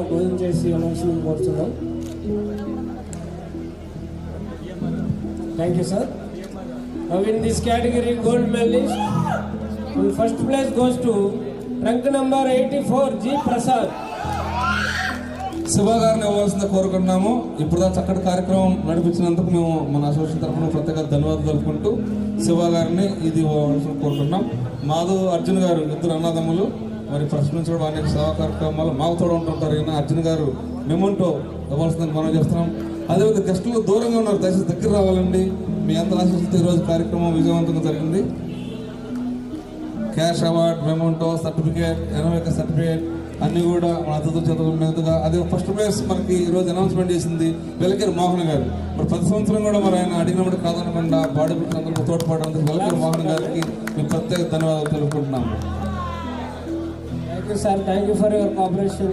భోజనం చేసి అనౌన్స్మెంట్ కోరుతున్నాం. Thank you sir. Now in this category gold medalist, first place goes to rank number 84 G Prasad. Shiva గారిని ఇవ్వాల్సిందే కోరుకుంటున్నాము. ఇప్పుడు చక్కటి కార్యక్రమం నడిపించినందుకు మేము మన అసోసియేషన్ తరఫున ప్రత్యేక ధన్యవాదాలు తెలుపుకుంటూ శివ గారిని ఇది ఇవ్వాల్సిన కోరుకుంటున్నాం. మాధు అర్జున్ గారు ఇద్దరు అన్నదమ్ములు, మరి ఫస్ట్ నుంచి కూడా అనేక సేవా కార్యక్రమాలు మాకు తోడు ఉంటుంటారు. ఈయన అర్జున్ గారు మెమోంటో ఇవ్వాల్సిందని మనం చేస్తున్నాం. అదేవిధంగా గెస్టులు దూరంగా ఉన్నారు, దయచేసి దగ్గర రావాలండి. మీ అందరి ఆశిస్తూ ఈరోజు కార్యక్రమం విజయవంతంగా జరిగింది. క్యాష్ అవార్డ్, మెమోంటో, సర్టిఫికేట్, ఎనవేక సర్టిఫికేట్ అన్నీ కూడా మన అతిథుల చేతుల మీదుగా. అదే ఫస్ట్ ప్లేస్ మనకి ఈరోజు అనౌన్స్మెంట్ చేసింది వెలకేరు మోహన్ గారు. మరి ప్రతి సంవత్సరం కూడా మరి ఆయన అడిగినప్పుడు కాదనకుండా బాడీ బిల్డర్ అందరికీ తోడ్పడడానికి వెలకేరు మోహన్ గారికి మేము ప్రత్యేక ధన్యవాదాలు తెలుపుకుంటున్నాము. Thank you sir, thank you for your cooperation.